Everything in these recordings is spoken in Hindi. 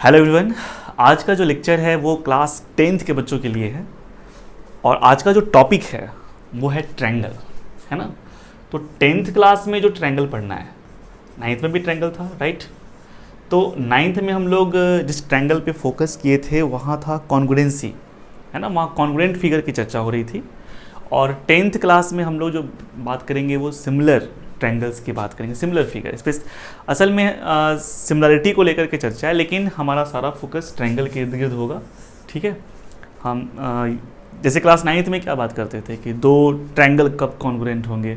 Hello everyone. आज का जो लेक्चर है वो क्लास 10th के बच्चों के लिए है और आज का जो टॉपिक है वो है ट्रायंगल, है ना। तो 10th क्लास में जो ट्रायंगल पढ़ना है, 9th में भी ट्रायंगल था, राइट। तो 9th में हम लोग जिस ट्रायंगल पे फोकस किए थे वहाँ था कॉन्ग्रुएंसी, है ना। वहाँ कॉन्ग्रुएंट फिगर की चर्चा हो रही थी। और 10th क्लास में हम लोग जो बात करेंगे वो सिमिलर ट्रायंगल्स की बात करेंगे, सिमिलर फिगर। इस पर असल में सिमिलरिटी को लेकर के चर्चा है, लेकिन हमारा सारा फोकस ट्रायंगल के इर्द गिर्द होगा, ठीक है। हम जैसे क्लास 9th में क्या बात करते थे कि दो ट्रायंगल कब कॉन्ग्रुएंट होंगे,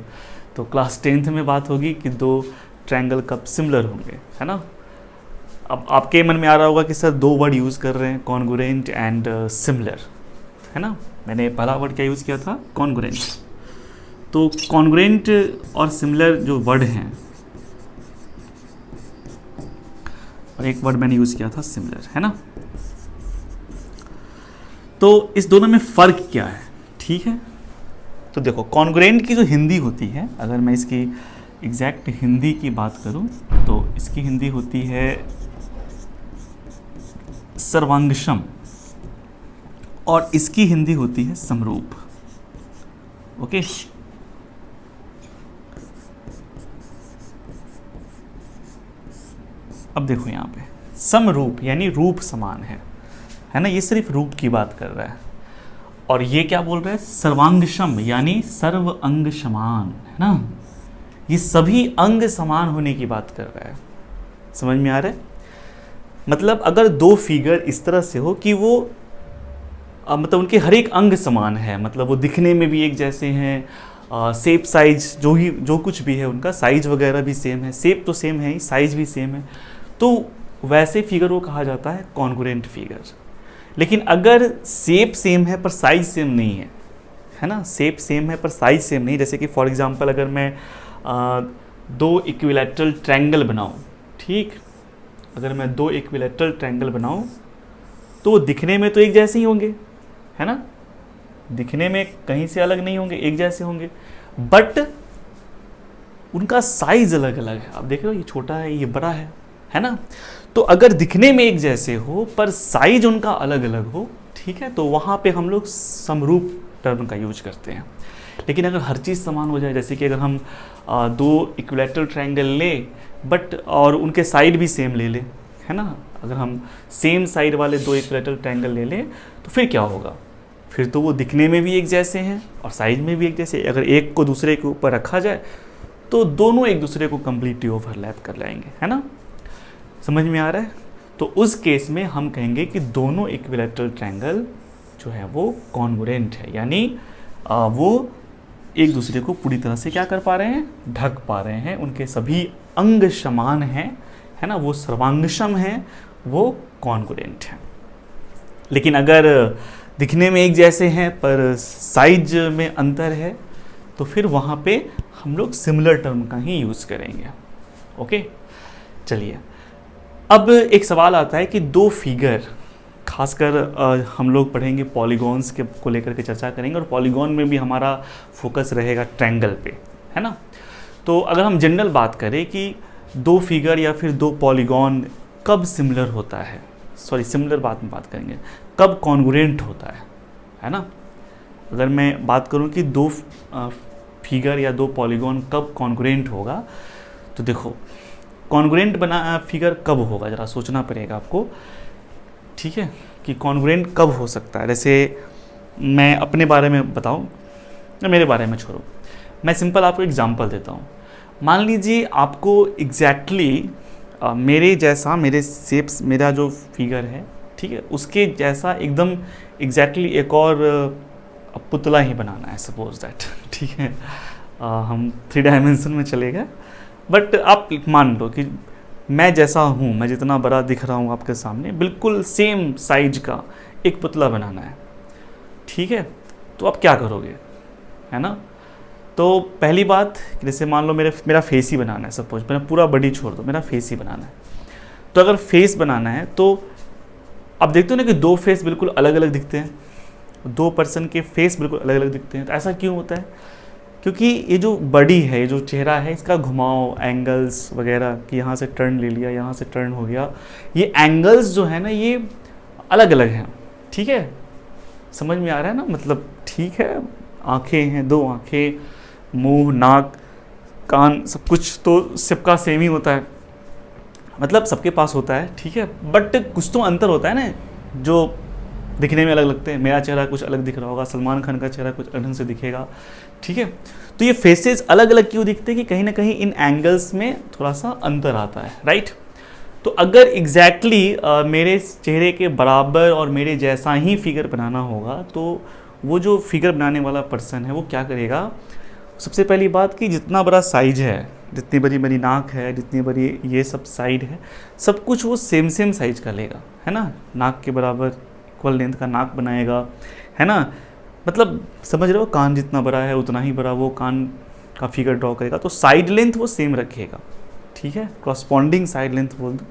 तो क्लास 10th में बात होगी कि दो ट्रायंगल कब सिमिलर होंगे, है ना। अब आपके मन में आ रहा होगा कि सर दो वर्ड यूज़ कर रहे हैं, कॉन्ग्रुएंट एंड सिमिलर, है ना। मैंने पहला वर्ड क्या यूज़ किया था, कॉन्ग्रुएंट। तो कॉन्ग्रुएंट और सिमिलर जो वर्ड हैं, और एक वर्ड मैंने यूज़ किया था सिमिलर, है ना। तो इस दोनों में फ़र्क क्या है, ठीक है। तो देखो, कॉन्ग्रुएंट की जो हिंदी होती है, अगर मैं इसकी एग्जैक्ट हिंदी की बात करूं तो इसकी हिंदी होती है सर्वांगसम और इसकी हिंदी होती है समरूप। ओके, अब देखो यहाँ पे समरूप यानी रूप समान है ना। ये सिर्फ रूप की बात कर रहा है। और ये क्या बोल रहा है, सर्वांगसम यानी सर्व अंग समान, है ना। ये सभी अंग समान होने की बात कर रहा है। समझ में आ रहा है। मतलब अगर दो फिगर इस तरह से हो कि वो मतलब उनके हर एक अंग समान है, मतलब वो दिखने में भी एक जैसे हैं, शेप साइज जो कुछ भी है उनका साइज वगैरह भी सेम है, शेप तो सेम है ही, साइज भी सेम है, तो वैसे फिगर को कहा जाता है कॉन्ग्रुएंट फिगर। लेकिन अगर शेप सेम है पर साइज सेम नहीं है ना, शेप सेम है पर साइज सेम नहीं, जैसे कि फॉर एग्जांपल अगर मैं दो इक्विलैटरल ट्रायंगल बनाऊं, ठीक, अगर मैं दो इक्विलैटरल ट्रायंगल बनाऊं तो वो दिखने में तो एक जैसे ही होंगे, है ना, दिखने में कहीं से अलग नहीं होंगे, एक जैसे होंगे, बट उनका साइज अलग अलग है। आप देख रहे हो, ये छोटा है, ये बड़ा है ना। तो अगर दिखने में एक जैसे हो पर साइज उनका अलग अलग हो, ठीक है, तो वहाँ पे हम लोग समरूप टर्म का यूज करते हैं। लेकिन अगर हर चीज़ समान हो जाए, जैसे कि अगर हम दो इक्विलैटरल ट्रायंगल लें बट और उनके साइड भी सेम ले लें, है ना, अगर हम सेम साइड वाले दो इक्विलैटरल ट्रायंगल ले लें तो फिर क्या होगा, फिर तो वो दिखने में भी एक जैसे हैं और साइज में भी एक जैसे। अगर एक को दूसरे के ऊपर रखा जाए तो दोनों एक दूसरे को कम्प्लीटली ओवरलैप कर लाएंगे, है ना। समझ में आ रहा है। तो उस केस में हम कहेंगे कि दोनों इक्विलैटरल ट्रायंगल जो है वो कॉन्ग्रुएंट है, यानी वो एक दूसरे को पूरी तरह से क्या कर पा रहे हैं, ढक पा रहे हैं, उनके सभी अंग समान हैं, है ना, वो सर्वांगसम हैं, वो कॉन्ग्रुएंट हैं। लेकिन अगर दिखने में एक जैसे हैं पर साइज में अंतर है तो फिर वहाँ पे हम लोग सिमिलर टर्म का ही यूज़ करेंगे। ओके, चलिए, अब एक सवाल आता है कि दो फिगर, खासकर हम लोग पढ़ेंगे पॉलीगॉन्स के को लेकर के चर्चा करेंगे, और पॉलीगॉन में भी हमारा फोकस रहेगा ट्रायंगल पे, है ना। तो अगर हम जनरल बात करें कि दो फिगर या फिर दो पॉलीगॉन कब सिमिलर होता है, सॉरी सिमिलर बाद में बात करेंगे, कब कॉन्ग्रुएंट होता है ना। अगर मैं बात करूं कि दो फिगर या दो पॉलीगॉन कब कॉन्ग्रुएंट होगा, तो देखो कॉन्ग्रुएंट बना फिगर कब होगा, ज़रा सोचना पड़ेगा आपको, ठीक है, कि कॉन्ग्रुएंट कब हो सकता है। जैसे मैं अपने बारे में बताऊं या मेरे बारे में छोड़ो, मैं सिंपल आपको एग्जांपल देता हूं। मान लीजिए आपको एग्जैक्टली मेरे जैसा, मेरे शेप्स, मेरा जो फिगर है, ठीक है, उसके जैसा एकदम एग्जैक्टली एक और पुतला ही बनाना है, सपोज दैट, ठीक है। हम 3 डायमेंशन में चले गए, बट आप मान लो कि मैं जैसा हूँ, मैं जितना बड़ा दिख रहा हूँ आपके सामने, बिल्कुल सेम साइज का एक पुतला बनाना है, ठीक है। तो आप क्या करोगे, है ना। तो पहली बात, जैसे मान लो मेरा फेस ही बनाना है, सपोज मेरा पूरा बॉडी छोड़ दो, मेरा फेस ही बनाना है। तो अगर फेस बनाना है तो आप देखते हो ना कि दो फेस बिल्कुल अलग अलग दिखते हैं, दो पर्सन के फेस बिल्कुल अलग अलग दिखते हैं। तो ऐसा क्यों होता है, क्योंकि ये जो बॉडी है, ये जो चेहरा है, इसका घुमाव, एंगल्स वगैरह कि यहाँ से टर्न ले लिया, यहाँ से टर्न हो गया, ये एंगल्स जो है ना ये अलग अलग हैं। ठीक है, समझ में आ रहा है ना, मतलब ठीक है, आंखें हैं, 2 आंखें, मुंह, नाक, कान, सब कुछ तो सबका सेम ही होता है, मतलब सबके पास होता है। ठीक है, बट कुछ तो अंतर होता है ना जो दिखने में अलग लगते हैं। मेरा चेहरा कुछ अलग दिख रहा होगा, सलमान खान का चेहरा कुछ अलग ढंग से दिखेगा। ठीक है, तो ये फेसेस अलग अलग क्यों दिखते हैं कि कहीं ना कहीं इन एंगल्स में थोड़ा सा अंतर आता है, राइट। तो अगर एग्जैक्टली मेरे चेहरे के बराबर और मेरे जैसा ही फिगर बनाना होगा तो वो जो फिगर बनाने वाला पर्सन है वो क्या करेगा, सबसे पहली बात कि जितना बड़ा साइज है, जितनी बड़ी मेरी नाक है, जितनी बड़ी ये सब साइड है, सब कुछ वो सेम साइज का लेगा, है ना। नाक के बराबर इक्वल लेंथ का नाक बनाएगा, है ना। मतलब समझ रहे हो, कान जितना बड़ा है उतना ही बड़ा वो कान का फिगर ड्रॉ करेगा, तो साइड लेंथ वो सेम रखेगा। ठीक है, क्रॉसपॉन्डिंग साइड लेंथ बोल दो।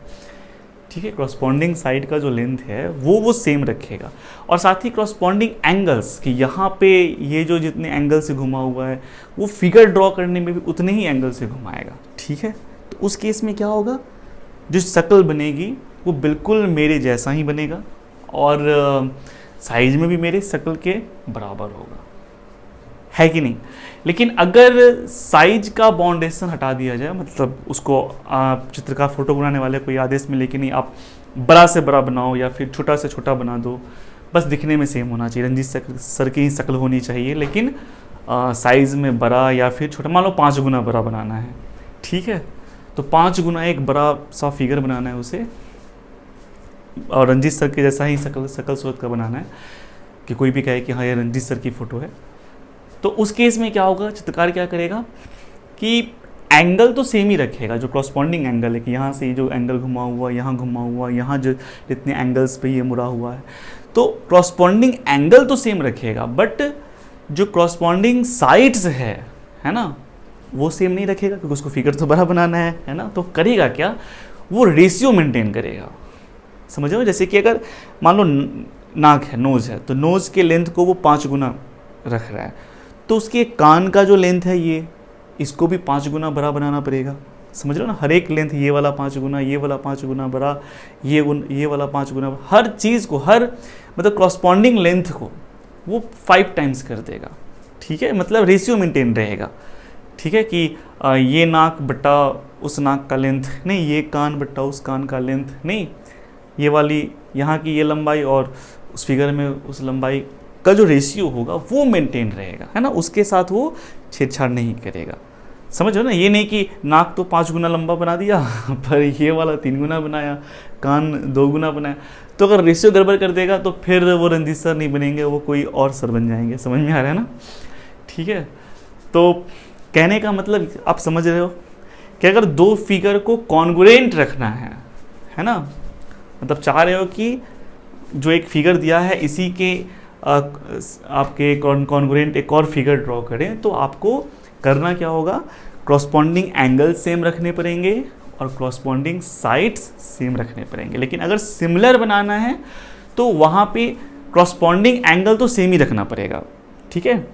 ठीक है, क्रॉसपॉन्डिंग साइड का जो लेंथ है वो सेम रखेगा। और साथ ही क्रॉसपॉन्डिंग एंगल्स कि यहाँ पे ये जो जितने एंगल से घुमा हुआ है वो फिगर ड्रॉ करने में भी उतने ही एंगल से घुमाएगा। ठीक है, तो उस केस में क्या होगा, जो शक्ल बनेगी वो बिल्कुल मेरे जैसा ही बनेगा और साइज में भी मेरे शक्ल के बराबर होगा, है कि नहीं। लेकिन अगर साइज का बाउंडेशन हटा दिया जाए, मतलब उसको आप चित्रकार फोटो बनाने वाले कोई आदेश में लेके नहीं, आप बड़ा से बड़ा बनाओ या फिर छोटा से छोटा बना दो, बस दिखने में सेम होना चाहिए, रंजीत सर की ही शक्ल होनी चाहिए, लेकिन साइज़ में बड़ा या फिर छोटा, मान लो 5 गुना बड़ा बनाना है। ठीक है, तो 5 गुना एक बड़ा सा फिगर बनाना है उसे, और रंजीत सर के जैसा ही शकल सूरत का बनाना है कि कोई भी कहे कि हाँ ये रंजीत सर की फ़ोटो है। तो उस केस में क्या होगा, चित्रकार क्या करेगा कि एंगल तो सेम ही रखेगा, जो क्रॉसपॉन्डिंग एंगल है कि यहाँ से जो एंगल घुमा हुआ, यहाँ घुमा हुआ, यहाँ जो जितने एंगल्स पे ये मुड़ा हुआ है, तो क्रॉसपॉन्डिंग एंगल तो सेम रखेगा, बट जो क्रॉसपॉन्डिंग साइड्स है ना, वो सेम नहीं रखेगा क्योंकि उसको फिगर तो बड़ा बनाना है ना। तो करेगा क्या, वो रेशियो मेंटेन करेगा। समझ रहे हो, जैसे कि अगर मान लो नाक है, नोज़ है, तो नोज़ के लेंथ को वो 5 गुना रख रहा है, तो उसके कान का जो लेंथ है ये, इसको भी 5 गुना बड़ा बनाना पड़ेगा। समझ रहे हो ना, हर एक लेंथ, ये वाला 5 गुना, ये वाला 5 गुना बड़ा, ये वाला 5 गुना, हर चीज़ को, हर मतलब क्रॉसपॉन्डिंग लेंथ को वो 5 टाइम्स कर देगा। ठीक है, मतलब रेशियो मेंटेन रहेगा। ठीक है, कि ये नाक बट्टा उस नाक का लेंथ नहीं, ये कान बट्टा उस कान का लेंथ नहीं, ये वाली यहाँ की ये लंबाई और उस फिगर में उस लंबाई का जो रेशियो होगा वो मेंटेन रहेगा, है ना। उसके साथ वो छेड़छाड़ नहीं करेगा। समझो ना, ये नहीं कि नाक तो 5 गुना लंबा बना दिया पर ये वाला 3 गुना बनाया, कान 2 गुना बनाया, तो अगर रेशियो गड़बड़ कर देगा तो फिर वो रंजीत सर नहीं बनेंगे, वो कोई और सर बन जाएंगे। समझ में आ रहा है ना। ठीक है, तो कहने का मतलब आप समझ रहे हो कि अगर 2 फिगर को कॉन्ग्रुएंट रखना है ना, मतलब चाह रहे हो कि जो एक फिगर दिया है इसी के आपके कॉन्ग्रुएंट एक और फिगर ड्रॉ करें, तो आपको करना क्या होगा, क्रॉसपॉन्डिंग एंगल सेम रखने पड़ेंगे और क्रॉसपॉन्डिंग साइड्स सेम रखने पड़ेंगे। लेकिन अगर सिमिलर बनाना है तो वहाँ पे क्रॉसपॉन्डिंग एंगल तो सेम ही रखना पड़ेगा। ठीक है,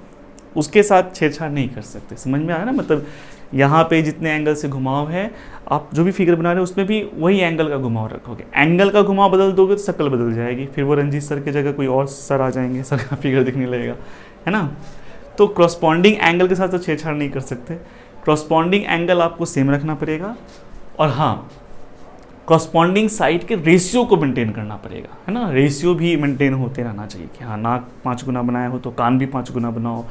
उसके साथ छेड़छाड़ नहीं कर सकते। समझ में आया ना, मतलब यहाँ पे जितने एंगल से घुमाव है, आप जो भी फिगर बना रहे हो उसमें भी वही एंगल का घुमाव रखोगे। एंगल का घुमाव बदल दोगे तो शक्ल बदल जाएगी, फिर वो रंजीत सर की जगह कोई और सर आ जाएंगे, सर का फिगर दिखने लगेगा, है ना। तो क्रॉसपॉन्डिंग एंगल के साथ तो छेड़छाड़ नहीं कर सकते, क्रॉसपॉन्डिंग एंगल आपको सेम रखना पड़ेगा। और हाँ, क्रॉसपॉन्डिंग साइड के रेशियो को मेंटेन करना पड़ेगा, है ना। रेशियो भी मेंटेन होते रहना चाहिए कि हाँ, नाक 5 गुना बनाया हो तो कान भी 5 गुना बनाओ,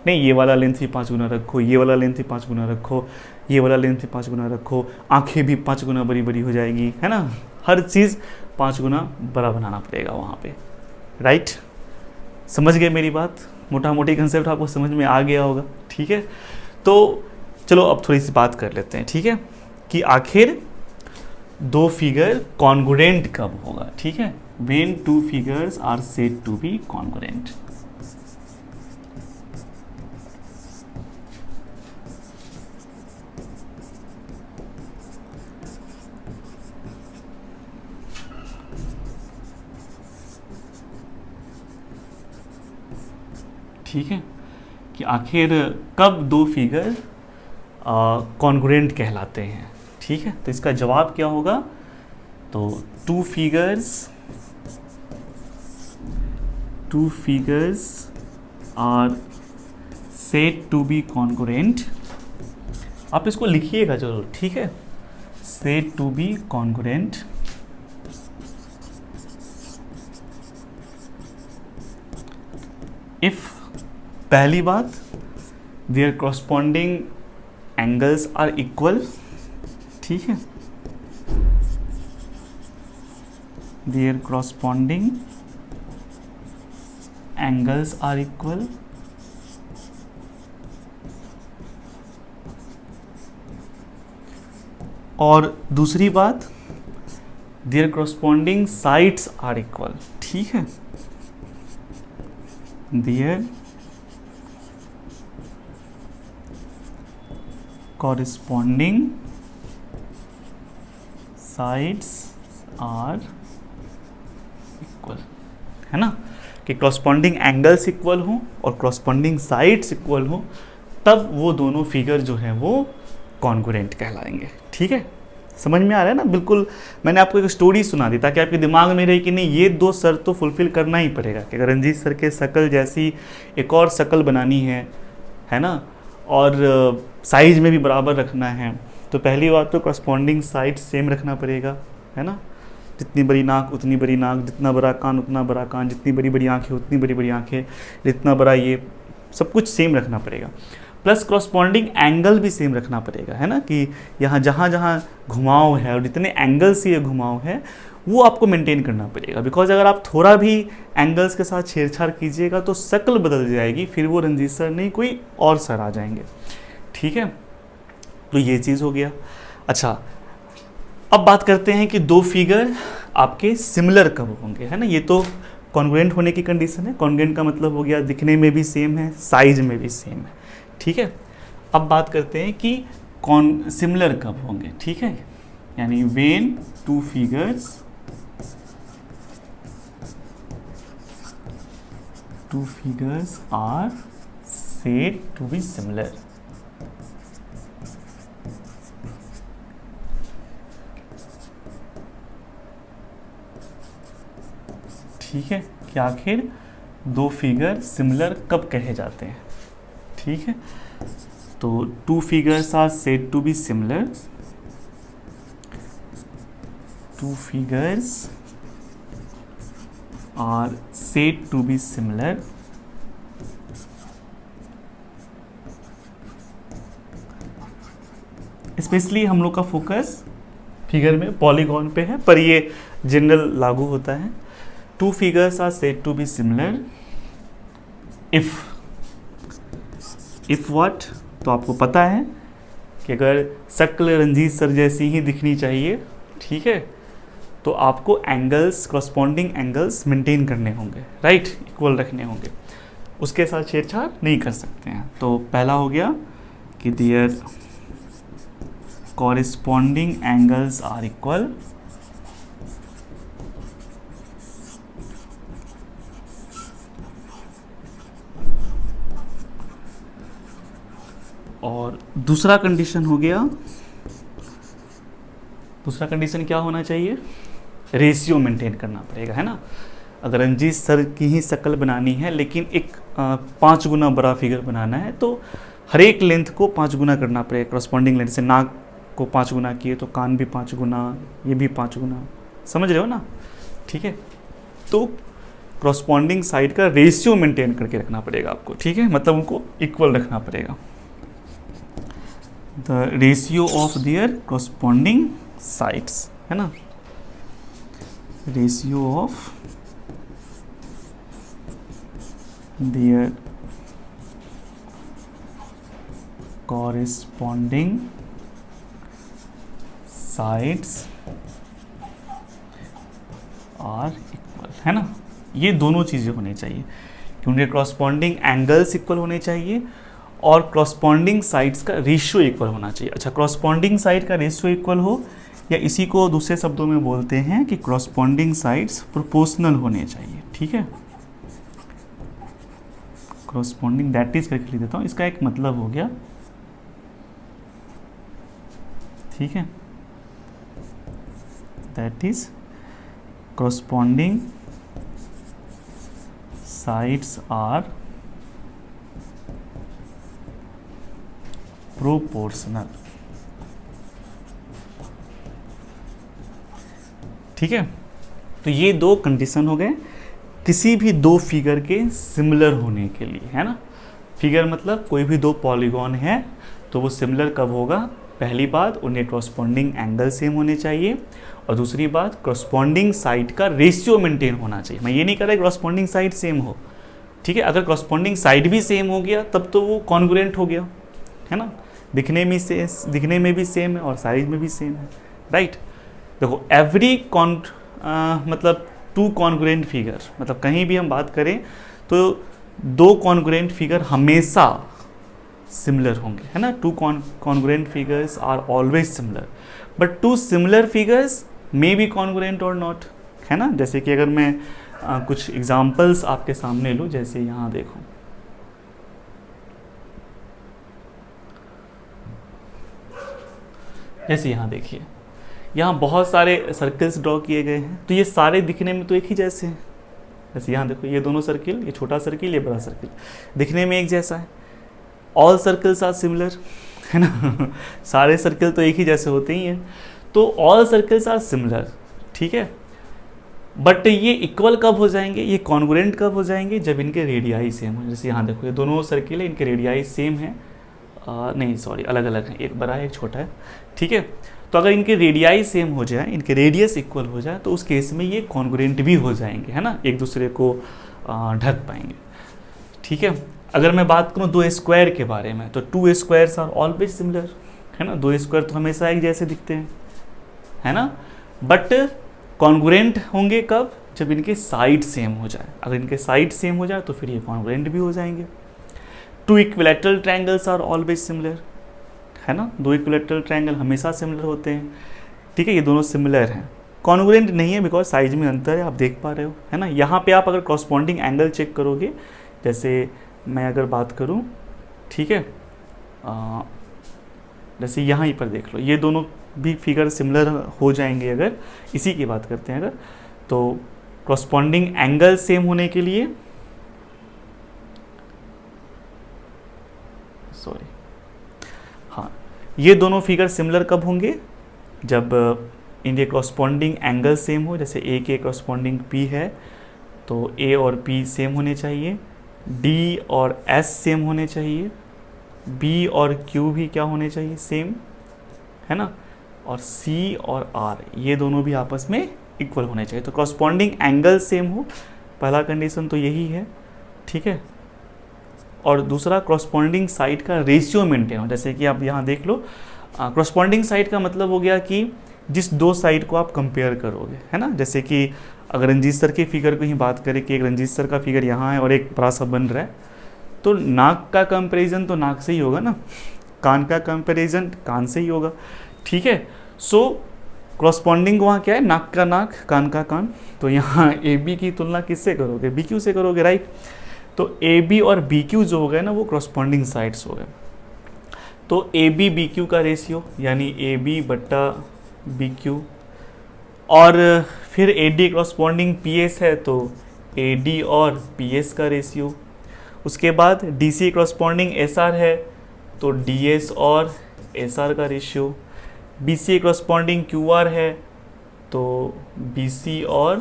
नहीं ये वाला लेंथ भी 5 गुना रखो, ये वाला लेंथ भी 5 गुना रखो, ये वाला लेंथ भी 5 गुना रखो, आंखें भी 5 गुना बड़ी बड़ी हो जाएगी, है ना। हर चीज़ 5 गुना बड़ा बनाना पड़ेगा वहाँ पे, राइट। समझ गए मेरी बात, मोटा मोटी कंसेप्ट आपको समझ में आ गया होगा। ठीक है, तो चलो अब थोड़ी सी बात कर लेते हैं। ठीक है, कि आखिर 2 फिगर कॉन्ग्रुएंट कब होगा। ठीक है, when 2 figures are said to be congruent. ठीक है, कि आखिर कब दो फिगर कॉन्ग्रुएंट कहलाते हैं। ठीक है, तो इसका जवाब क्या होगा? तो two figures are said to be congruent. आप इसको लिखिएगा जरूर, ठीक है, said to be congruent if, पहली बात, their corresponding angles are equal. ठीक है, their corresponding angles are equal. और दूसरी बात, their corresponding sides are equal. ठीक है, their corresponding sides are equal, है ना, कि कॉरस्पॉन्डिंग एंगल्स इक्वल हों और कॉरस्पॉन्डिंग साइड्स इक्वल हों, तब वो दोनों फिगर जो हैं वो कॉन्ग्रुएंट कहलाएंगे। ठीक है, समझ में आ रहा है ना? बिल्कुल, मैंने आपको एक स्टोरी सुना दी ताकि आपके दिमाग में रहे कि नहीं, ये दो शर्त तो फुलफिल करना ही पड़ेगा कि अगर रंजीत सर के शकल जैसी एक और शकल बनानी है ना, और साइज में भी बराबर रखना है, तो पहली बात तो कॉरस्पॉन्डिंग साइड सेम रखना पड़ेगा, है ना, जितनी बड़ी नाक उतनी बड़ी नाक, जितना बड़ा कान उतना बड़ा कान, जितनी बड़ी बड़ी आँखें उतनी बड़ी बड़ी आँखें, जितना बड़ा ये, सब कुछ सेम रखना पड़ेगा। प्लस कॉरस्पॉन्डिंग एंगल भी सेम रखना पड़ेगा, है ना, कि यहाँ जहाँ जहाँ घुमाव है और जितने एंगल से ये घुमाव है वो आपको मेंटेन करना पड़ेगा। बिकॉज अगर आप थोड़ा भी एंगल्स के साथ छेड़छाड़ कीजिएगा तो शक्ल बदल जाएगी, फिर वो रंजीत सर नहीं कोई और सर आ जाएंगे। ठीक है, तो ये चीज़ हो गया। अच्छा, अब बात करते हैं कि दो फिगर आपके सिमिलर कब होंगे, है ना। ये तो कॉन्ग्रुएंट होने की कंडीशन है। कॉन्ग्रुएंट का मतलब हो गया दिखने में भी सेम है, साइज में भी सेम है। ठीक है, अब बात करते हैं कि कौन सिमिलर कब होंगे। ठीक है, यानी when two figures are said to be similar. ठीक है, कि आखिर दो फिगर सिमिलर कब कहे जाते हैं। ठीक है, तो two figures are said to be similar, two figures are said to be similar specially हम लोग का फोकस फिगर में पॉलीगॉन पे है, पर ये जनरल लागू होता है। Two figures are said to be similar if what, तो आपको पता है कि अगर शक्ल रंजीत सर जैसी ही दिखनी चाहिए, ठीक है, तो आपको एंगल्स, कॉरस्पॉन्डिंग एंगल्स मेंटेन करने होंगे, राइट, इक्वल रखने होंगे, उसके साथ छेड़छाड़ नहीं कर सकते हैं। तो पहला हो गया कि their corresponding angles are equal, और दूसरा कंडीशन हो गया, दूसरा कंडीशन क्या होना चाहिए, रेशियो मेंटेन करना पड़ेगा, है ना। अगर रंजीत सर की ही शक्ल बनानी है लेकिन एक 5 गुना बड़ा फिगर बनाना है, तो हर एक लेंथ को 5 गुना करना पड़ेगा कॉरस्पॉन्डिंग लेंथ से। नाक को 5 गुना किए तो कान भी 5 गुना, ये भी 5 गुना, समझ रहे हो ना। ठीक है, तो कॉरस्पॉन्डिंग साइड का रेशियो मेंटेन करके रखना पड़ेगा आपको। ठीक है, मतलब उनको इक्वल रखना पड़ेगा। The ratio of their corresponding sides, है ना, ratio of their corresponding sides are equal, है ना। ये दोनों चीज़ें होनी चाहिए, क्योंकि कॉरस्पॉन्डिंग एंगल्स इक्वल होने चाहिए और कॉरस्पॉन्डिंग साइड्स का रेशियो इक्वल होना चाहिए। अच्छा, कॉरस्पॉन्डिंग साइड का रेशियो इक्वल हो, या इसी को दूसरे शब्दों में बोलते हैं कि कॉरस्पॉन्डिंग साइड्स प्रोपोर्शनल होने चाहिए। ठीक है, कॉरस्पॉन्डिंग दैट इज करके लिख देता हूँ, इसका एक मतलब हो गया, ठीक है, that is corresponding sides are proportional, ठीक है। तो ये दो कंडीशन हो गए किसी भी दो फिगर के सिमिलर होने के लिए, है ना। फिगर मतलब कोई भी दो पॉलीगॉन है तो वो सिमिलर कब होगा, पहली बात उन्हें कॉरस्पॉन्डिंग एंगल सेम होने चाहिए, और दूसरी बात कॉरस्पॉन्डिंग साइड का रेशियो मेंटेन होना चाहिए। मैं ये नहीं कह रहा कॉरस्पॉन्डिंग साइड सेम हो, ठीक है, अगर कॉरस्पॉन्डिंग साइड भी सेम हो गया तब तो वो कॉन्ग्रुएंट हो गया, है ना, दिखने में भी सेम है और साइज में भी सेम है, राइट। देखो एवरी मतलब टू कॉन्ग्रुएंट फिगर, मतलब कहीं भी हम बात करें तो दो कॉन्ग्रुएंट फिगर हमेशा सिमिलर होंगे, है ना। Two congruent figures are always similar, but two similar figures may be congruent और नॉट, है ना। जैसे कि अगर मैं कुछ एग्जांपल्स आपके सामने लूँ, जैसे यहाँ देखो, जैसे यहाँ देखिए, यहाँ बहुत सारे सर्कल्स ड्रॉ किए गए हैं, तो ये सारे दिखने में तो एक ही जैसे हैं। जैसे यहाँ देखो, ये दोनों सर्किल, ये छोटा सर्किल, ये बड़ा सर्किल, दिखने में एक जैसा है। ऑल सर्कल्स आर सिमिलर, है ना सारे सर्किल तो एक ही जैसे होते ही हैं, तो ऑल सर्कल्स आर सिमिलर, ठीक है। बट ये इक्वल कब हो जाएंगे, ये कॉन्ग्रुएंट कब हो जाएंगे, जब इनके रेडियाई सेम हो। जैसे यहाँ देखो, ये दोनों सर्किल है, इनके रेडियाई सेम है, नहीं सॉरी अलग अलग है, एक बड़ा है एक छोटा है, ठीक है। तो अगर इनके रेडियाई सेम हो जाए, इनके रेडियस इक्वल हो जाए, तो उस केस में ये कॉन्ग्रुएंट भी हो जाएंगे, है ना, एक दूसरे को ढक पाएंगे, ठीक है। अगर मैं बात करूँ दो स्क्वायर के बारे में, तो two squares are always similar, है ना, दो स्क्वायर तो हमेशा एक जैसे दिखते हैं, है ना। बट कॉन्ग्रुएंट होंगे कब, जब इनके साइड सेम हो जाए। अगर इनके साइड सेम हो जाए तो फिर ये कॉन्ग्रुएंट भी हो जाएंगे। Two equilateral triangles are always similar, है ना, दो इक्विलैटरल ट्रायंगल हमेशा सिमिलर होते हैं, ठीक है, ये दोनों सिमिलर हैं। कॉन्ग्रुएंट नहीं है बिकॉज साइज में अंतर है, आप देख पा रहे हो, है ना। यहाँ पे आप अगर कॉरस्पॉन्डिंग एंगल चेक करोगे, जैसे मैं अगर बात करूँ, ठीक है, जैसे यहाँ पर देख लो, ये दोनों भी फिगर सिमिलर हो जाएंगे अगर इसी की बात करते हैं अगर, तो कॉरस्पॉन्डिंग एंगल सेम होने के लिए, सॉरी हाँ, ये दोनों फिगर सिमिलर कब होंगे, जब इनके कॉरस्पॉन्डिंग एंगल सेम हो। जैसे ए के कॉरस्पॉन्डिंग पी है तो ए और पी सेम होने चाहिए, डी और एस सेम होने चाहिए, बी और क्यू भी क्या होने चाहिए, सेम, है ना, और सी और आर ये दोनों भी आपस में इक्वल होने चाहिए। तो कॉरस्पॉन्डिंग एंगल सेम हो, पहला कंडीशन तो यही है, ठीक है। और दूसरा कॉरस्पॉन्डिंग साइड का रेशियो मेंटेन हो। जैसे कि आप यहाँ देख लो, कॉरस्पॉन्डिंग साइड का मतलब हो गया कि जिस दो साइड को आप कंपेयर करोगे, है ना। जैसे कि अगर रंजीत सर के फिगर को ही बात करें कि एक रंजीत सर का फिगर यहाँ है और एक बड़ा सा बन रहा है, तो नाक का कंपैरिजन तो नाक से ही होगा ना, कान का कंपैरिजन कान से ही होगा, ठीक है। सो कॉरस्पॉन्डिंग वहाँ क्या है, नाक का नाक, कान का कान। तो यहाँ ए बी की तुलना किससे करोगे, बी क्यू से करोगे, राइट। तो ए बी और बी क्यू जो हो गए ना, वो कॉरस्पॉन्डिंग साइड्स हो गए। तो ए बी बी क्यू का रेशियो यानी ए बी बट्टा बी क्यू, और फिर A D corresponding P S है तो ए डी और पी एस का रेशियो। उसके बाद D C corresponding S R है तो डी एस और एस आर का ratio. B C corresponding Q R है तो बी सी और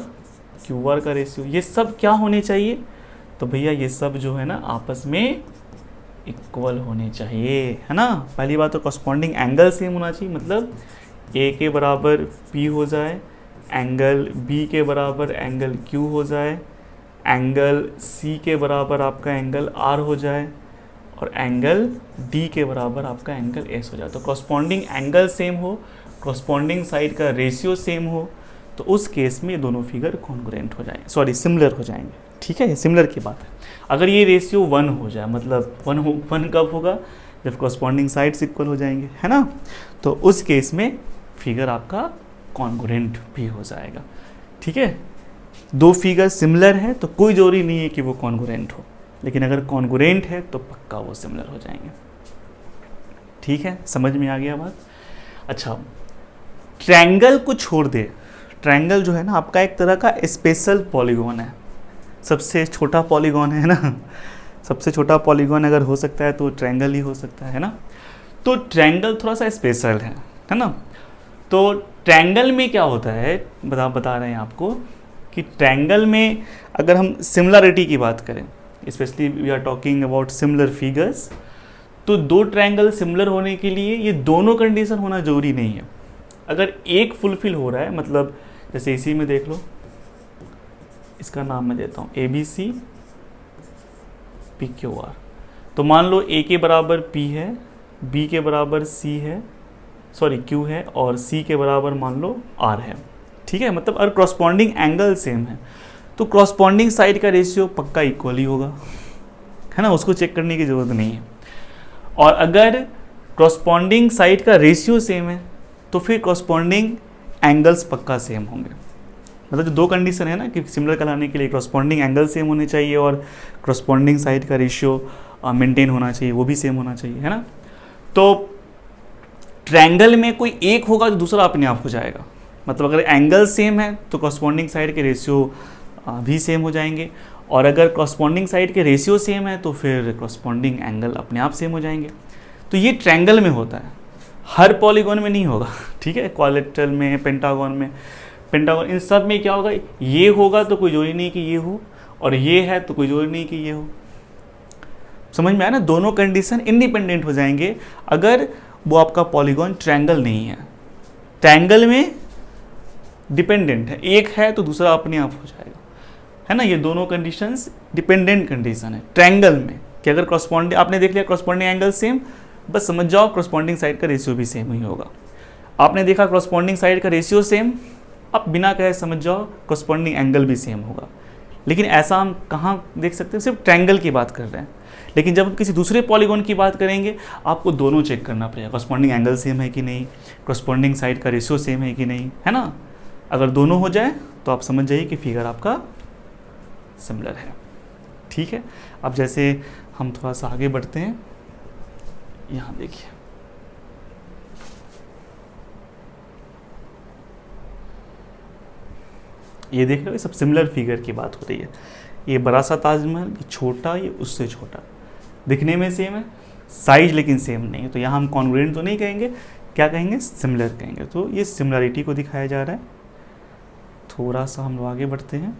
क्यू आर का रेशियो। ये सब क्या होने चाहिए, तो भैया ये सब जो है ना आपस में इक्वल होने चाहिए, है ना। पहली बात तो कॉरस्पॉन्डिंग एंगल सेम होना चाहिए, मतलब ए के बराबर पी हो जाए, एंगल बी के बराबर एंगल क्यू हो जाए, एंगल सी के बराबर आपका एंगल आर हो जाए, और एंगल डी के बराबर आपका एंगल एस हो जाए। तो कॉरस्पॉन्डिंग एंगल सेम हो, कॉरस्पॉन्डिंग साइड का रेशियो सेम हो, तो उस केस में दोनों फिगर कॉन्ग्रुएंट हो जाएंगे, सॉरी सिमिलर हो जाएंगे, ठीक है। ये सिमिलर की बात है। अगर ये रेशियो 1 हो जाए, मतलब 1 कब होगा, जब कॉरस्पॉन्डिंग साइड्स इक्वल हो जाएंगे, है ना। तो उस केस में फिगर आपका कॉन्ग्रुएंट भी हो जाएगा, ठीक है। दो फिगर सिमिलर है तो कोई जरूरी नहीं है कि वो कॉन्ग्रुएंट हो, लेकिन अगर कॉन्ग्रुएंट है तो पक्का वो सिमिलर हो जाएंगे। ठीक है, समझ में आ गया बात। अच्छा, ट्रायंगल को छोड़ दे, ट्रायंगल जो है ना आपका एक तरह का स्पेशल पॉलीगॉन है, सबसे छोटा पॉलीगॉन है ना, सबसे छोटा पॉलीगॉन अगर हो सकता है तो ट्रायंगल ही हो सकता है ना। तो ट्रायंगल थोड़ा सा स्पेशल है ना। तो ट्रायंगल में क्या होता है, बता रहे हैं आपको कि ट्रायंगल में अगर हम सिमिलरिटी की बात करें, specially we are talking about similar figures, तो दो ट्रायंगल सिमिलर होने के लिए ये दोनों कंडीशन होना जरूरी नहीं है। अगर एक फुलफिल हो रहा है, मतलब जैसे इसी में देख लो, इसका नाम मैं देता हूँ ABC PQR, तो मान लो A के बराबर P है, B के बराबर C है, सॉरी Q है, और C के बराबर मान लो R है। ठीक है, मतलब अगर क्रॉसपॉन्डिंग एंगल सेम है तो क्रॉसपॉन्डिंग साइड का रेशियो पक्का इक्वल ही होगा, है ना, उसको चेक करने की ज़रूरत नहीं है। और अगर क्रॉसपॉन्डिंग साइड का रेशियो सेम है तो फिर क्रॉसपॉन्डिंग एंगल्स पक्का सेम होंगे। मतलब जो दो कंडीशन है ना कि सिमिलर कहलाने के लिए क्रॉसपॉन्डिंग एंगल सेम होने चाहिए और क्रॉसपॉन्डिंग साइड का रेशियो मेंटेन होना चाहिए, वो भी सेम होना चाहिए, है ना। तो ट्रायंगल में कोई एक होगा तो दूसरा अपने आप हो जाएगा। मतलब अगर एंगल सेम है तो क्रॉसपॉन्डिंग साइड के रेशियो भी सेम हो जाएंगे, और अगर क्रॉसपॉन्डिंग साइड के रेशियो सेम है तो फिर क्रॉसपॉन्डिंग एंगल अपने आप सेम हो जाएंगे। तो ये ट्रायंगल में होता है, हर पॉलीगॉन में नहीं होगा। ठीक है, क्वाड्रिलेटरल में, पेंटागन में, पेंटागन, इन सब में क्या होगा, ये होगा तो कोई जरूरी नहीं कि ये हो, और ये है तो कोई जरूरी नहीं कि ये हो। समझ में आया ना, दोनों कंडीशन इंडिपेंडेंट हो जाएंगे अगर वो आपका पॉलीगॉन ट्रायंगल नहीं है। ट्रायंगल में डिपेंडेंट है, एक है तो दूसरा अपने आप हो जाएगा, है ना। ये दोनों कंडीशंस डिपेंडेंट कंडीशन है ट्रायंगल में, कि अगर क्रॉसपॉन्डिंग, आपने देख लिया क्रॉसपॉन्डिंग एंगल सेम, बस समझ जाओ क्रॉसपॉन्डिंग साइड का रेशियो भी सेम ही होगा। आपने देखा क्रॉसपॉन्डिंग साइड का रेशियो सेम, अब बिना कहे समझ जाओ क्रॉसपॉन्डिंग एंगल भी सेम होगा। लेकिन ऐसा हम कहाँ देख सकते हैं, सिर्फ ट्रायंगल की बात कर रहे हैं। लेकिन जब हम किसी दूसरे पॉलीगॉन की बात करेंगे, आपको दोनों चेक करना पड़ेगा, क्रॉसपॉन्डिंग एंगल सेम है कि नहीं, क्रॉसपॉन्डिंग साइड का रेशियो सेम है कि नहीं, है ना। अगर दोनों हो जाए तो आप समझ जाइए कि फिगर आपका सिमिलर है। ठीक है, अब जैसे हम थोड़ा सा आगे बढ़ते हैं, यहाँ देखिए, ये देख रहे हो, सब सिमिलर फिगर की बात हो रही है। ये बड़ा सा ताजमहल, ये छोटा, ये उससे छोटा, दिखने में सेम है, साइज लेकिन सेम नहीं है। तो यहाँ हम कॉन्ग्रुएंट तो नहीं कहेंगे, क्या कहेंगे, सिमिलर कहेंगे। तो ये सिमिलरिटी को दिखाया जा रहा है। थोड़ा सा हम लोग आगे बढ़ते हैं,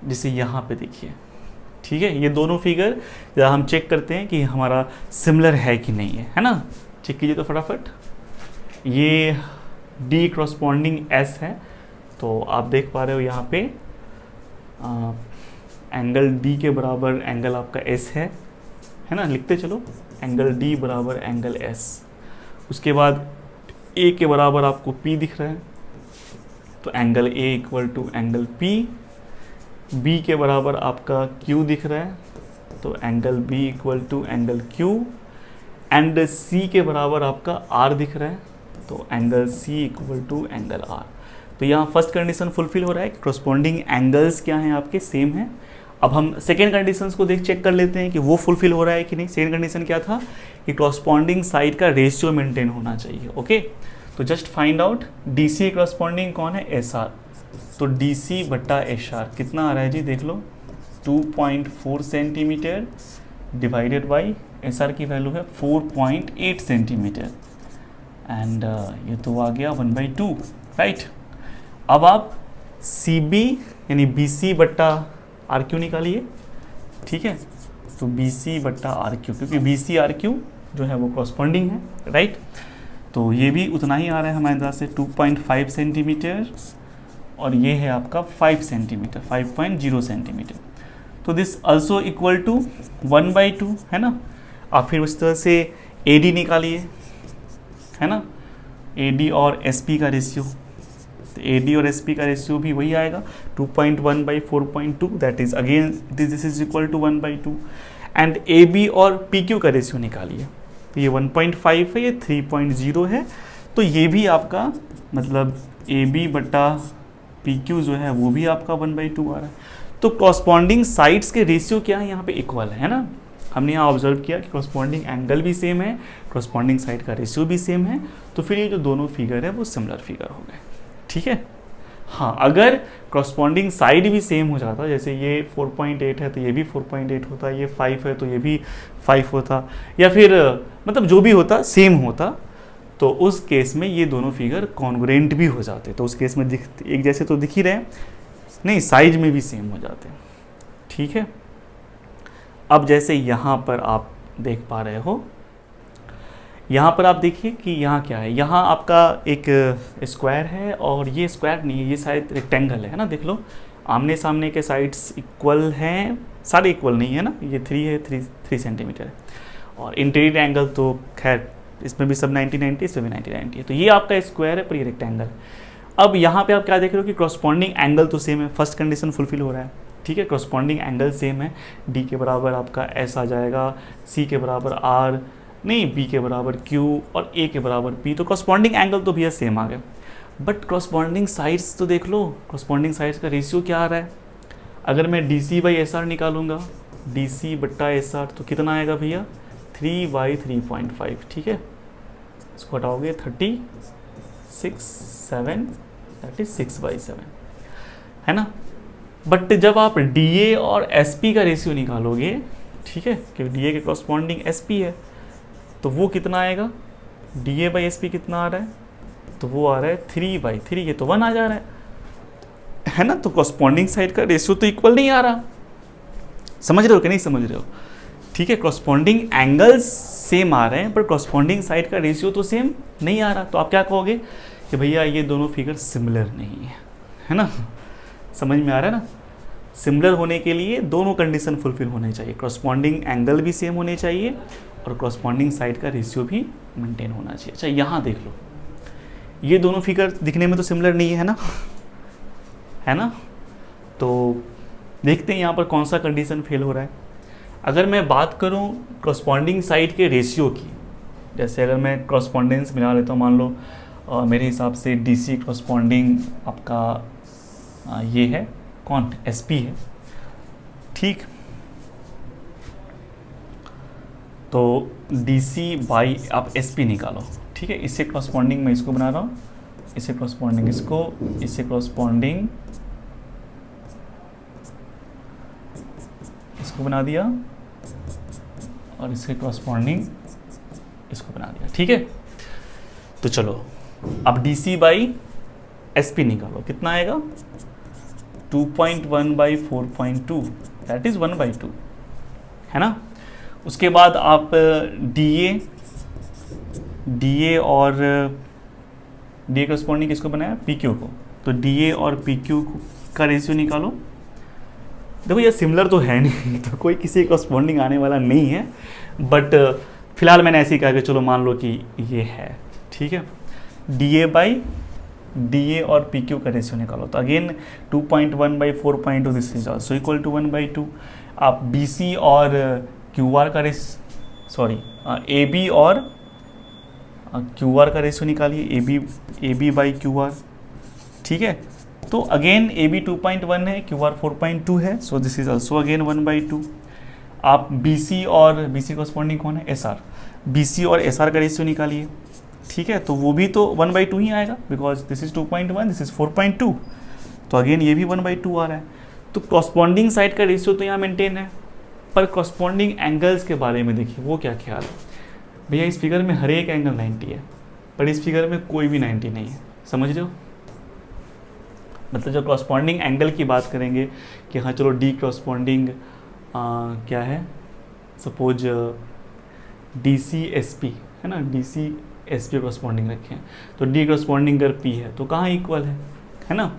जैसे यहाँ पे देखिए, ठीक है, ये दोनों फिगर जरा हम चेक करते हैं कि हमारा सिमिलर है कि नहीं है ना। चेक कीजिए तो फटाफट। ये डी क्रॉसपॉन्डिंग एस है, तो आप देख पा रहे हो यहाँ पे एंगल डी के बराबर एंगल आपका एस है ना। लिखते चलो, एंगल डी बराबर एंगल एस। उसके बाद ए के बराबर आपको पी दिख रहा है, तो angle A equal to angle P. B के बराबर आपका क्यू दिख रहा है, तो angle B equal to angle Q. And C के बराबर आपका आर दिख रहा है, तो angle C equal to angle R. तो यहाँ फर्स्ट कंडीशन फुलफिल हो रहा है, क्रॉसपॉन्डिंग एंगल्स क्या हैं आपके, सेम हैं। अब हम सेकेंड कंडीशंस को चेक कर लेते हैं कि वो फुलफिल हो रहा है कि नहीं। सेकेंड कंडीशन क्या था कि क्रॉसपॉन्डिंग साइड का रेशियो मेंटेन होना चाहिए। ओके, तो just find out D C corresponding कौन है, एस आर। तो डी सी बट्टा एस आर कितना आ रहा है जी, देख लो, 2.4 centimetre divided by S R की वैल्यू है 4.8 सेंटीमीटर, एंड ये तो आ गया 1/2, राइट। अब आप सी बी यानी बी सी बट्टा आर क्यू निकालिए। ठीक है, तो बी सी बट्टा आर क्यू, क्योंकि बी सी आर क्यू जो है वो क्रॉसपॉन्डिंग है, राइट। तो ये भी उतना ही आ रहा है हमारे अंदाज से 2.5 सेंटीमीटर, और ये है आपका 5 सेंटीमीटर, 5.0 सेंटीमीटर। तो दिस ऑल्सो इक्वल टू 1/2, है ना। आप फिर उस तरह से ए डी निकालिए, है ना, ए डी और एस पी का रेशियो। तो ए डी और एस पी का रेशियो भी वही आएगा 2.1/4.2, that is again this is equal to 1/2। And A B और पी क्यू का रेशियो निकालिए, तो ये 1.5 है, ये 3.0 है। तो ये भी आपका मतलब ए बी बट्टा पी क्यू जो है वो भी आपका 1/2 आ रहा है। तो तो कॉरस्पॉन्डिंग साइड्स के रेशियो क्या है यहाँ पे इक्वल है ना। हमने यहाँ ऑब्जर्व किया कि कॉरस्पॉन्डिंग एंगल भी सेम है, कॉरस्पॉन्डिंग साइड का रेशियो भी सेम है, तो फिर ये जो दोनों फिगर है वो सिमिलर फिगर हो गए। ठीक है। हाँ, अगर कॉरस्पॉन्डिंग साइड भी सेम हो जाता, जैसे ये 4.8 है तो ये भी 4.8 होता, ये 5 है तो ये भी 5 होता, या फिर मतलब जो भी होता सेम होता, तो उस केस में ये दोनों फिगर कॉन्ग्रुएंट भी हो जाते। तो उस केस में एक जैसे तो दिख ही रहे हैं, नहीं साइज में भी सेम हो जाते हैं। ठीक है। अब जैसे यहाँ पर आप देख पा रहे हो, यहाँ पर आप देखिए कि यहाँ क्या है, यहाँ आपका एक स्क्वायर है और ये स्क्वायर नहीं है, ये शायद रेक्टेंगल है ना। देख लो आमने सामने के साइड्स इक्वल हैं, सारे इक्वल नहीं है ना, ये 3 है, 3 सेंटीमीटर है, और इंटीरियर एंगल तो खैर इसमें भी सब 90-90, इसमें भी 90-90 है, तो ये आपका स्क्वायर है पर ये रेक्टेंगल। अब यहाँ पे आप क्या देख रहे हो कि कॉरस्पॉन्डिंग एंगल तो सेम है, फर्स्ट कंडीशन फुलफिल हो रहा है। ठीक है, कॉरस्पॉन्डिंग एंगल सेम है, डी के बराबर आपका एस आ जाएगा, सी के बराबर आर नहीं, बी के बराबर क्यू और ए के बराबर पी, तो कॉरस्पॉन्डिंग एंगल तो भैया सेम आ गए। बट कॉरस्पॉन्डिंग साइड्स तो देख लो, कॉरस्पॉन्डिंग साइड्स का रेशियो क्या आ रहा है। अगर मैं D C by S R निकालूंगा, डी सी बट्टा एस आर, तो कितना आएगा भैया 3/3.5। ठीक है, इसको हटाओगे 36/7 है ना। बट जब आप डी ए और एस पी का रेशियो निकालोगे, ठीक है, क्योंकि डी ए के कॉरस्पॉन्डिंग एस पी है, तो वो कितना आएगा, D A by S P कितना आ रहा है, तो वो आ रहा है 3/3, ये तो 1 आ जा रहा है ना। तो कॉरस्पॉन्डिंग साइड का रेशियो तो इक्वल नहीं आ रहा, समझ रहे हो कि नहीं समझ रहे हो। ठीक है, कॉरस्पॉन्डिंग एंगल्स सेम आ रहे हैं पर कॉरस्पॉन्डिंग साइड का रेशियो तो सेम नहीं आ रहा, तो आप क्या कहोगे कि भैया ये दोनों फिगर सिमिलर नहीं है ना। समझ में आ रहा है ना। सिमिलर होने के लिए दोनों कंडीशन फुलफिल होने चाहिए, कॉरस्पॉन्डिंग एंगल भी सेम होने चाहिए और कॉरस्पॉन्डिंग साइड का रेशियो भी मेंटेन होना चाहिए। अच्छा यहाँ देख लो, ये दोनों फिगर दिखने में तो सिमिलर नहीं है ना, है ना। तो देखते हैं यहाँ पर कौन सा कंडीशन फेल हो रहा है। अगर मैं बात करूँ कॉरस्पॉन्डिंग साइड के रेशियो की, जैसे अगर मैं कॉरस्पॉन्डेंस मिला लेता हूँ, मान लो मेरे हिसाब से डी सी कॉरस्पॉन्डिंग आपका ये है, कौन, एस पी है। ठीक, तो डी सी बाई आप एस पी निकालो। ठीक है, इससे कॉरस्पॉन्डिंग मैं इसको बना रहा हूँ, इससे कॉरस्पॉन्डिंग इसको, इससे कॉरस्पॉन्डिंग इसको बना दिया और इसके कॉरस्पॉन्डिंग इसको बना दिया। ठीक है, तो चलो अब D C by S P निकालो, कितना आएगा 2.1/4.2, दैट इज 1/2 है ना। उसके बाद आप डी ए और डी ए कॉरस्पॉन्डिंग किसको बनाया, पी क्यू को, तो डी ए और पी क्यू का रेशियो निकालो। देखो ये सिमिलर तो है नहीं, तो कोई किसी कॉरस्पॉन्डिंग आने वाला नहीं है, बट फिलहाल मैंने ऐसे ही कहा कि चलो मान लो कि ये है। ठीक है, D A by D A और पी क्यू का रेशियो निकालो, तो again 2.1/4.2 this is also equal to 1/2। आप बी सी और क्यू आर का ए बी और क्यू आर का रेशियो निकालिए, A B by Q R. ठीक है, तो अगेन ए बी 2.1 है, क्यू आर 4.2 है, so this is also again 1/2। आप बी सी और बी सी कॉरस्पॉन्डिंग कौन है, एस आर, बी सी और एस आर का रेशियो निकालिए। ठीक है, तो वो भी तो 1/2 ही आएगा, because this is 2.1, this is 4.2, तो अगेन ये भी 1/2 आ रहा है। तो कॉरस्पॉन्डिंग साइड का रेशियो तो यहाँ मेंटेन है, पर कॉरस्पॉन्डिंग एंगल्स के बारे में देखिए वो क्या ख्याल है। भैया इस फिगर में हर एक एंगल 90 है, पर इस फिगर में कोई भी 90 नहीं है, समझ रहे हो। मतलब जब कॉरस्पॉन्डिंग एंगल की बात करेंगे कि हाँ चलो डी कॉरस्पॉन्डिंग क्या है, suppose D C S P है ना, D C S P corresponding रखें, तो डी कॉरस्पॉन्डिंग अगर पी है तो कहाँ इक्वल है ना।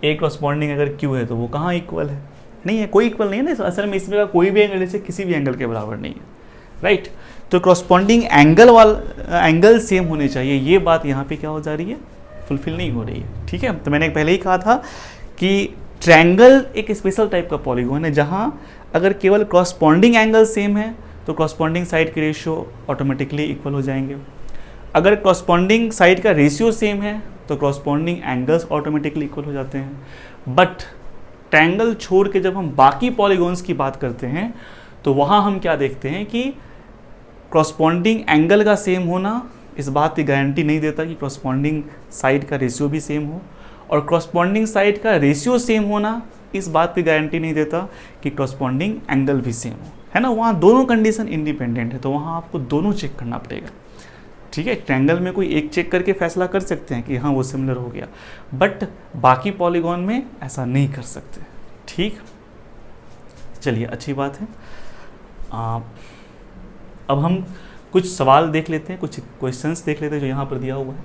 ए कॉरस्पॉन्डिंग अगर क्यू है तो वो कहाँ इक्वल है, नहीं है, कोई इक्वल नहीं है ना। असल में इसमें का कोई भी एंगल से किसी भी एंगल के बराबर नहीं है, राइट। तो कॉरस्पॉन्डिंग एंगल सेम होने चाहिए, ये बात यहाँ पे क्या हो जा रही है, फुलफिल नहीं हो रही है। ठीक है, तो मैंने पहले ही कहा था कि ट्रायंगल एक स्पेशल टाइप का पॉलीगॉन है, जहाँ अगर केवल कॉरस्पॉन्डिंग एंगल सेम है तो कॉरस्पॉन्डिंग साइड के रेशियो ऑटोमेटिकली इक्वल हो जाएंगे। अगर कॉरस्पॉन्डिंग साइड का रेशियो सेम है तो कॉरस्पॉन्डिंग एंगल्स ऑटोमेटिकली इक्वल हो जाते हैं। बट ट्रायंगल छोड़ के जब हम बाकी पॉलीगॉन्स की बात करते हैं तो वहाँ हम क्या देखते हैं कि कॉरस्पॉन्डिंग एंगल का सेम होना इस बात की गारंटी नहीं देता कि कॉरस्पॉन्डिंग साइड का रेशियो भी सेम हो, और कॉरस्पॉन्डिंग साइड का रेशियो सेम होना इस बात की गारंटी नहीं देता कि कॉरस्पॉन्डिंग एंगल भी सेम हो, है ना। वहाँ दोनों कंडीशन इंडिपेंडेंट है, तो वहाँ आपको दोनों चेक करना पड़ेगा, ठीक है। ट्रायंगल में कोई एक चेक करके फैसला कर सकते हैं कि हाँ वो सिमिलर हो गया, बट बाकी पॉलीगॉन में ऐसा नहीं कर सकते, ठीक। चलिए अच्छी बात है। अब हम कुछ सवाल देख लेते हैं, कुछ क्वेश्चंस देख लेते हैं जो यहाँ पर दिया हुआ है।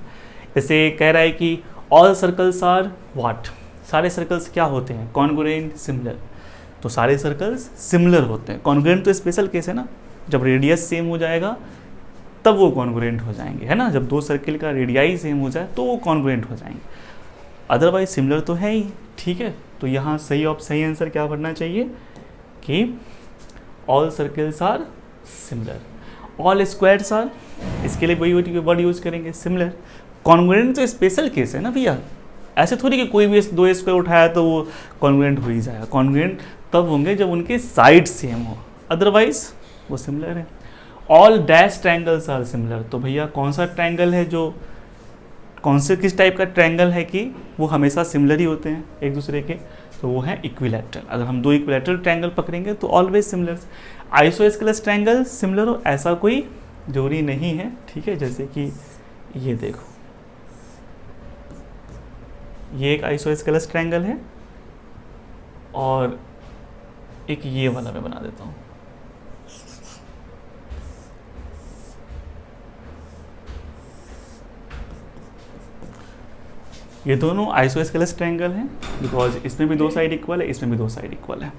जैसे कह रहा है कि ऑल सर्कल्स आर व्हाट, सारे सर्कल्स क्या होते हैं, कॉन्ग्रुएंट, सिमिलर। तो सारे सर्कल्स सिमिलर होते हैं। कॉन्ग्रुएंट तो स्पेशल केस है ना, जब रेडियस सेम हो जाएगा तब वो कॉन्ग्रुएंट हो जाएंगे, है ना। जब दो सर्किल का रेडियाई सेम हो जाए तो वो कॉन्ग्रुएंट हो जाएंगे, अदरवाइज सिमिलर तो है ही, ठीक है। तो यहाँ सही आंसर क्या बनना चाहिए कि all circles are similar. All squares are, इसके लिए वही वर्ड यूज करेंगे, सिमिलर। कॉन्ग्रुएंट तो स्पेशल केस है ना भैया, ऐसे थोड़ी कि कोई भी दो स्क्वायर उठाया तो वो कॉन्ग्रुएंट हो ही जाएगा। कॉन्ग्रुएंट तब होंगे जब उनके साइड सेम हो, अदरवाइज वो सिमिलर है। All dash triangles are similar, तो भैया कौन सा ट्रायंगल है जो किस टाइप का ट्रायंगल है कि वो हमेशा सिमिलर ही होते हैं एक दूसरे के, तो वो है इक्विलैटरल। अगर हम दो इक्विलैटरल ट्रायंगल पकड़ेंगे तो always similar. Isosceles triangle similar हो ऐसा कोई जरूरी नहीं है, ठीक है। जैसे कि ये देखो, ये एक आइसोस्केलेस ट्रायंगल है और एक ये वाला मैं बना देता हूँ। ये दोनों आइसोस्केलेस ट्रायंगल हैं बिकॉज इसमें भी दो साइड इक्वल है, इसमें भी दो साइड इक्वल है,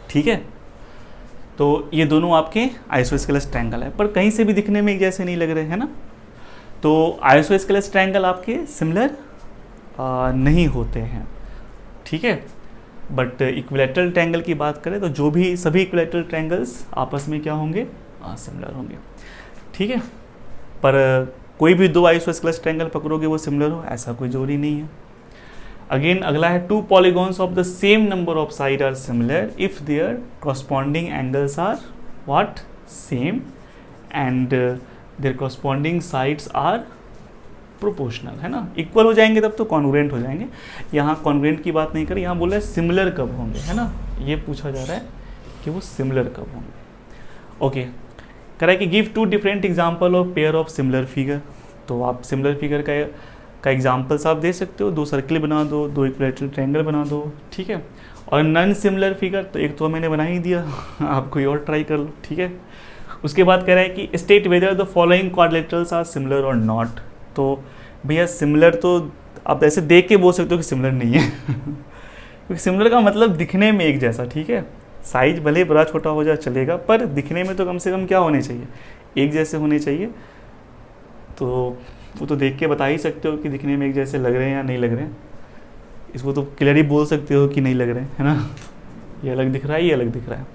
ठीक है। तो ये दोनों आपके आइसोस्केलेस ट्रायंगल है, पर कहीं से भी दिखने में एक जैसे नहीं लग रहे हैं ना। तो आइसोस्केलेस ट्रायंगल आपके सिमिलर नहीं होते हैं, ठीक है। बट इक्विलैटरल ट्रायंगल की बात करें तो जो भी सभी इक्विलैटरल ट्रायंगल्स आपस में क्या होंगे, सिमिलर होंगे, ठीक है। पर कोई भी दो आइसोस्केलेस ट्रायंगल पकड़ोगे वो सिमिलर हो ऐसा कोई जरूरी नहीं है। अगेन अगला है two polygons of the same number of side are similar if their corresponding angles are what, same, and their corresponding sides are proportional, है ना। इक्वल हो जाएंगे तब तो कॉन्ग्रुएंट हो जाएंगे। यहाँ कॉन्ग्रुएंट की बात नहीं करें, यहाँ बोला है सिमिलर कब होंगे, है ना। ये पूछा जा रहा है कि वो सिमिलर कब होंगे। ओके, कह रहा है कि give two different example of pair of similar figure. तो आप सिमिलर फिगर का एग्जाम्पल्स आप दे सकते हो, दो सर्किल बना दो, दो इक्विलैटरल ट्रायंगल बना दो, ठीक है। और नॉन सिमिलर फिगर तो एक तो मैंने बना ही दिया आप कोई और ट्राई कर लो, ठीक है। उसके बाद कह रहा है कि state whether the following quadrilaterals are similar और नॉट। तो भैया सिमिलर तो आप ऐसे देख के बोल सकते हो कि सिमिलर नहीं है क्योंकि सिमिलर का मतलब दिखने में एक जैसा, ठीक है। साइज भले बड़ा छोटा हो जाए चलेगा, पर दिखने में तो कम से कम क्या होने चाहिए, एक जैसे होने चाहिए। तो वो तो देख के बता ही सकते हो कि दिखने में एक जैसे लग रहे हैं या नहीं लग रहे हैं। इसको तो क्लियर ही बोल सकते हो कि नहीं लग रहे हैं, है ना। ये अलग दिख रहा है, ये अलग दिख रहा है।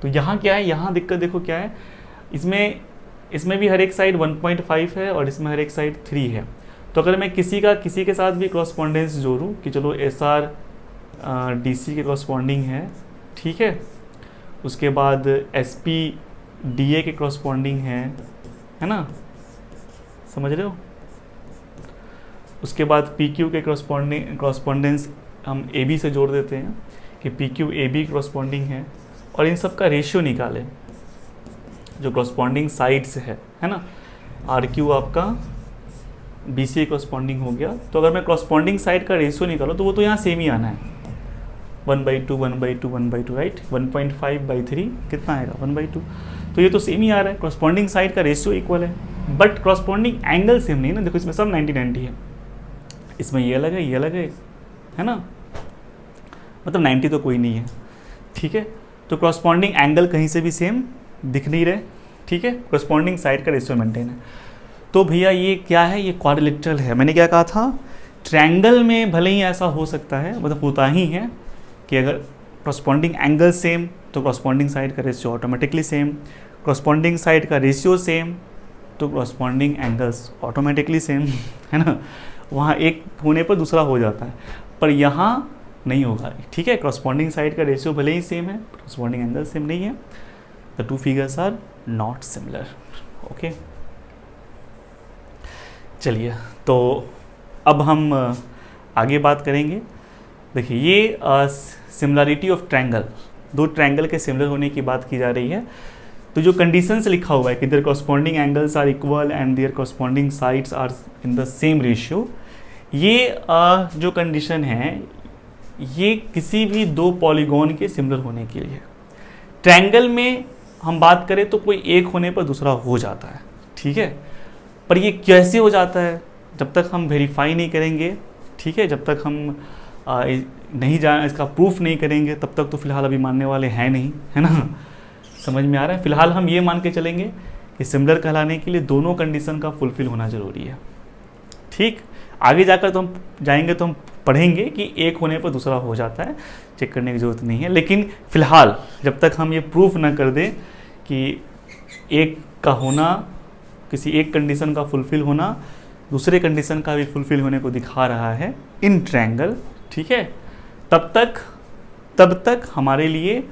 तो यहाँ क्या है, यहाँ दिक्कत देखो क्या है, इसमें भी हर एक साइड 1.5 है और इसमें हर एक साइड 3 है। तो अगर मैं किसी के साथ भी कॉरस्पॉन्डेंस जोड़ूँ कि चलो SR DC के कॉरस्पॉन्डिंग है, ठीक है। उसके बाद SP DA के कॉरस्पॉन्डिंग है ना, समझ रहे हो। उसके बाद PQ के कॉरस्पॉन्डेंस हम AB से जोड़ देते हैं कि PQ AB कॉरस्पॉन्डिंग है, और इन सब का रेशियो निकालें जो कॉरस्पॉन्डिंग साइड्स है ना। RQ आपका BC कॉरस्पॉन्डिंग हो गया। तो अगर मैं कॉरस्पॉन्डिंग साइड का रेशियो निकालूँ तो वो तो यहाँ सेम ही आना है, 1/2 1/2 1/2, राइट। 1.5/3 कितना आएगा, 1/2। तो ये तो सेम ही आ रहा है, कॉरस्पॉन्डिंग साइड का रेशियो इक्वल है, बट कॉरस्पॉन्डिंग एंगल सेम नहीं है ना। देखो इसमें सब 90-90 है, इसमें ये अलग है, ये अलग है ना, मतलब 90 तो कोई नहीं है, ठीक है। तो कॉरस्पॉन्डिंग एंगल कहीं से भी सेम दिख नहीं रहे, ठीक है। कॉरस्पॉन्डिंग साइड का रेशियो मेंटेन है। तो भैया ये क्या है, ये क्वाड्रिलेटरल है। मैंने क्या कहा था, ट्रायंगल में भले ही ऐसा हो सकता है, मतलब होता ही है कि अगर कॉरस्पॉन्डिंग एंगल सेम तो कॉरस्पॉन्डिंग साइड का ratio automatically same, corresponding side का रेशियो सेम तो कॉरस्पॉन्डिंग एंगल्स ऑटोमेटिकली सेम, है ना। वहाँ एक होने पर दूसरा हो जाता है। पर यहाँ नहीं होगा, ठीक है। कॉरस्पॉन्डिंग साइड का रेशियो भले ही सेम है, कॉरस्पॉन्डिंग एंगल सेम नहीं है, the two figures are not similar. Okay, चलिए तो अब हम आगे बात करेंगे। देखिए ये सिमिलरिटी ऑफ ट्रायंगल, दो ट्रायंगल के सिमिलर होने की बात की जा रही है। तो जो कंडीशंस लिखा हुआ है कि their corresponding angles are equal and their corresponding sides are in the same ratio, ये जो कंडीशन है ये किसी भी दो पॉलीगॉन के सिमिलर होने के लिए। ट्रायंगल में हम बात करें तो कोई एक होने पर दूसरा हो जाता है, ठीक है, पर ये कैसे हो जाता है जब तक हम वेरीफाई नहीं करेंगे, ठीक है, जब तक हम नहीं जान इसका प्रूफ नहीं करेंगे तब तक तो फिलहाल अभी मानने वाले हैं नहीं, है ना। समझ में आ रहा है। फिलहाल हम ये मान के चलेंगे कि सिमिलर कहलाने के लिए दोनों कंडीशन का फुलफिल होना जरूरी है, ठीक। आगे जाकर तो हम जाएंगे तो हम पढ़ेंगे कि एक होने पर दूसरा हो जाता है, चेक करने की ज़रूरत नहीं है। लेकिन फ़िलहाल जब तक हम ये प्रूफ ना कर दें कि एक का होना, किसी एक कंडीशन का फुलफिल होना दूसरे कंडीशन का भी फुलफिल होने को दिखा रहा है इन ट्रायंगल, ठीक है, तब तक हमारे लिए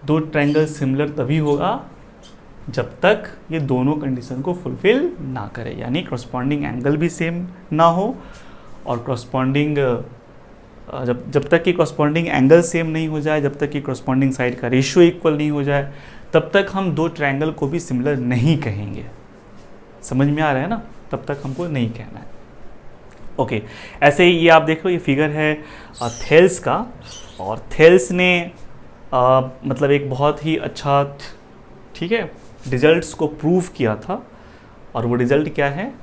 दो ट्रायंगल सिमिलर तभी होगा जब तक ये दोनों कंडीशन को फुलफिल ना करे, यानी कॉरस्पॉन्डिंग एंगल भी सेम ना हो और कॉरस्पॉन्डिंग जब तक कि कॉरस्पॉन्डिंग एंगल सेम नहीं हो जाए, जब तक कि कॉरस्पॉन्डिंग साइड का रेशियो इक्वल नहीं हो जाए, तब तक हम दो ट्रायंगल को भी सिमिलर नहीं कहेंगे। समझ में आ रहा है ना, तब तक हमको नहीं कहना है। ओके, ऐसे ही ये आप देख लो, ये फिगर है थेल्स का, और थेल्स ने मतलब एक बहुत ही अच्छा, ठीक है, रिजल्ट्स को प्रूव किया था। और वो रिजल्ट क्या है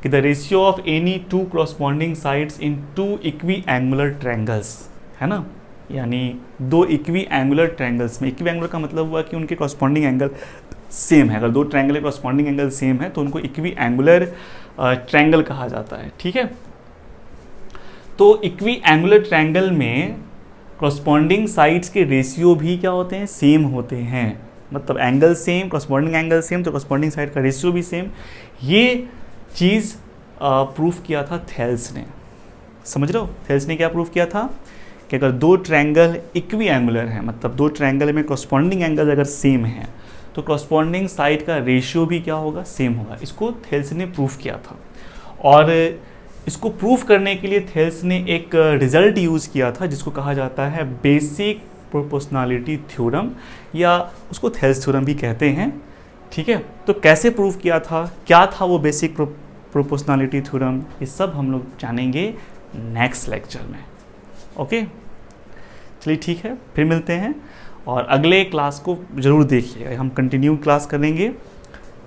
कि the ratio of any two corresponding sides in two equiangular triangles, है ना, यानी दो इक्वी एंगुलर ट्रायंगल्स में, इक्वी एंगुलर का मतलब हुआ कि उनके कॉरस्पॉन्डिंग एंगल सेम है। अगर दो ट्रायंगल के कॉरस्पॉन्डिंग एंगल सेम है तो उनको इक्वी एंगुलर ट्रायंगल कहा जाता है, ठीक है। तो इक्वी एंगुलर ट्रायंगल में कॉरस्पॉन्डिंग साइड्स के रेशियो भी क्या होते हैं, सेम होते हैं। मतलब angle same, corresponding angle same, तो कॉरस्पॉन्डिंग साइड का रेशियो भी सेम। ये चीज़ प्रूफ किया था थेल्स ने। समझ रहे हो, थेल्स ने क्या प्रूफ किया था कि अगर दो ट्रायंगल इक्वी एंगुलर हैं, मतलब दो ट्रायंगल में कॉरस्पॉन्डिंग एंगल अगर सेम है तो कॉरस्पॉन्डिंग साइड का रेशियो भी क्या होगा, सेम होगा। इसको थेल्स ने प्रूफ किया था। और इसको प्रूफ करने के लिए थेल्स ने एक रिजल्ट यूज़ किया था जिसको कहा जाता है बेसिक प्रोपोर्शनैलिटी थ्योरम, या उसको थेल्स थ्योरम भी कहते हैं, ठीक है। तो कैसे प्रूफ किया था, क्या था वो बेसिक प्रोपोर्शनैलिटी थ्योरम, ये सब हम लोग जानेंगे नेक्स्ट लेक्चर में। ओके, चलिए ठीक है, फिर मिलते हैं। और अगले क्लास को ज़रूर देखिएगा, हम कंटिन्यू क्लास करेंगे,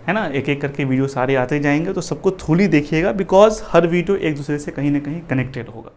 है ना, एक एक करके वीडियो सारे आते जाएंगे, तो सबको थोड़ी देखिएगा, बिकॉज हर वीडियो एक दूसरे से कहीं ना कहीं कनेक्टेड होगा।